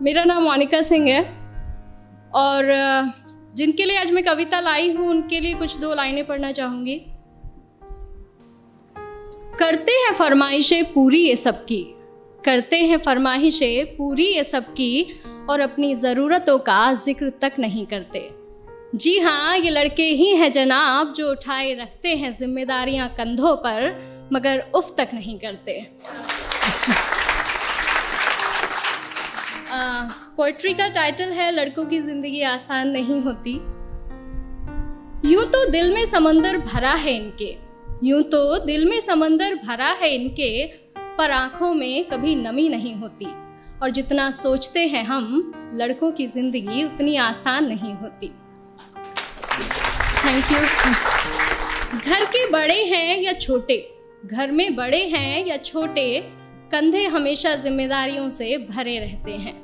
मेरा नाम मोनिका सिंह है और जिनके लिए आज मैं कविता लाई हूँ उनके लिए कुछ 2 लाइनें पढ़ना चाहूँगी। करते हैं फरमाइशें पूरी ये सबकी, करते हैं फरमाइशें पूरी ये सबकी, और अपनी ज़रूरतों का जिक्र तक नहीं करते। जी हाँ, ये लड़के ही हैं जनाब जो उठाए रखते हैं जिम्मेदारियाँ कंधों पर, मगर उफ तक नहीं करते। पोइट्री का टाइटल है लड़कों की ज़िंदगी आसान नहीं होती। यूं तो दिल में समंदर भरा है इनके, यूं तो दिल में समंदर भरा है इनके, पर आँखों में कभी नमी नहीं होती। और जितना सोचते हैं हम, लड़कों की ज़िंदगी उतनी आसान नहीं होती। Thank you. घर के बड़े हैं या छोटे, घर में बड़े हैं या छोटे, कंधे हमेशा जिम्मेदारियों से भरे रहते हैं।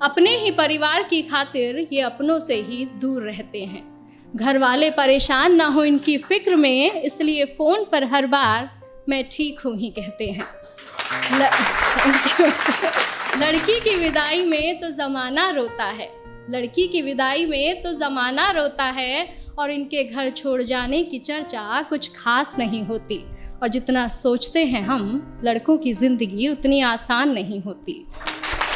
अपने ही परिवार की खातिर ये अपनों से ही दूर रहते हैं। घर वाले परेशान ना हो इनकी फिक्र में, इसलिए फ़ोन पर हर बार मैं ठीक हूँ ही कहते हैं। लड़की की विदाई में तो ज़माना रोता है, लड़की की विदाई में तो ज़माना रोता है, और इनके घर छोड़ जाने की चर्चा कुछ खास नहीं होती। और जितना सोचते हैं हम, लड़कों की ज़िंदगी उतनी आसान नहीं होती।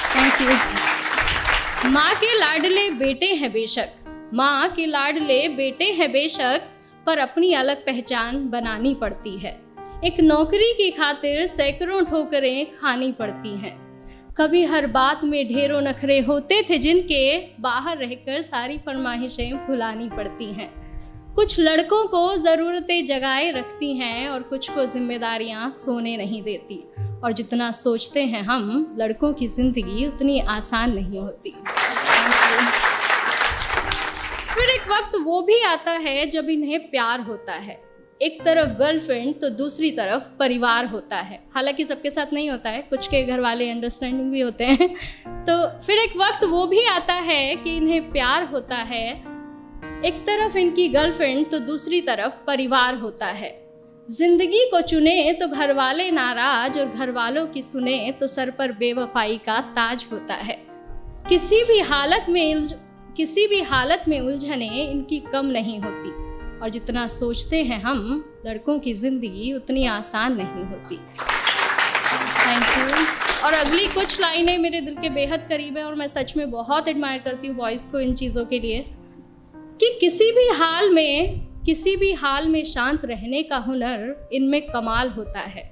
Thank you. माँ के लाडले बेटे हैं बेशक, माँ के लाडले बेटे हैं बेशक, पर अपनी अलग पहचान बनानी पड़ती है। एक नौकरी की खातिर सैकड़ों ठोकरें खानी पड़ती हैं। कभी हर बात में ढेरों नखरे होते थे जिनके, बाहर रहकर सारी फरमाइशें भुलानी पड़ती हैं। कुछ लड़कों को ज़रूरतें जगाए रखती हैं और कुछ को जिम्मेदारियां सोने नहीं देती। और जितना सोचते हैं हम, लड़कों की ज़िंदगी उतनी आसान नहीं होती। फिर एक वक्त वो भी आता है जब इन्हें प्यार होता है। एक तरफ गर्लफ्रेंड तो दूसरी तरफ परिवार होता है। हालांकि सबके साथ नहीं होता है, कुछ के घर वाले अंडरस्टैंडिंग भी होते हैं। तो फिर एक वक्त वो भी आता है कि इन्हें प्यार होता है। एक तरफ इनकी गर्लफ्रेंड तो दूसरी तरफ परिवार होता है। जिंदगी को चुने तो घर वाले नाराज, और घर वालों की सुने तो सर पर बेवफाई का ताज होता है। किसी भी हालत में उलझने इनकी कम नहीं होती। और जितना सोचते हैं हम, लड़कों की ज़िंदगी उतनी आसान नहीं होती। Thank you. और अगली कुछ लाइनें मेरे दिल के बेहद करीब है और मैं सच में बहुत एडमायर करती हूँ बॉयज़ को इन चीज़ों के लिए, कि किसी भी हाल में शांत रहने का हुनर इनमें कमाल होता है।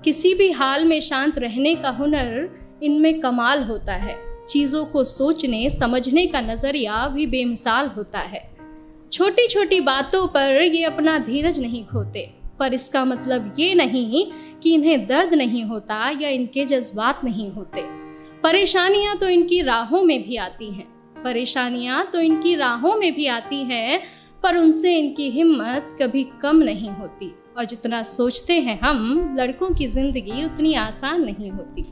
किसी भी हाल में शांत रहने का हुनर इनमें कमाल होता है। चीज़ों को सोचने समझने का नज़रिया भी बेमिसाल होता है। छोटी छोटी बातों पर ये अपना धीरज नहीं खोते, पर इसका मतलब ये नहीं कि इन्हें दर्द नहीं होता या इनके जज्बात नहीं होते। परेशानियां तो इनकी राहों में भी आती हैं, परेशानियां तो इनकी राहों में भी आती हैं, पर उनसे इनकी हिम्मत कभी कम नहीं होती। और जितना सोचते हैं हम, लड़कों की ज़िंदगी उतनी आसान नहीं होती।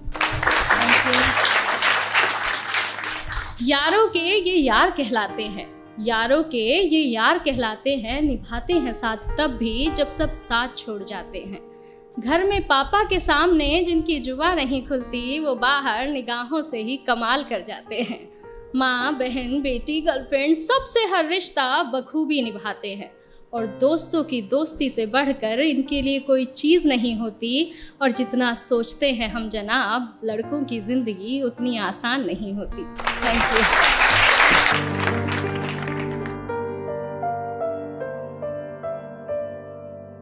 यारों के ये यार कहलाते हैं, यारों के ये यार कहलाते हैं, निभाते हैं साथ तब भी जब सब साथ छोड़ जाते हैं। घर में पापा के सामने जिनकी जुबान नहीं खुलती, वो बाहर निगाहों से ही कमाल कर जाते हैं। माँ, बहन, बेटी, गर्लफ्रेंड, सबसे हर रिश्ता बखूबी निभाते हैं। और दोस्तों की दोस्ती से बढ़कर इनके लिए कोई चीज़ नहीं होती। और जितना सोचते हैं हम जनाब, लड़कों की ज़िंदगी उतनी आसान नहीं होती। Thank you.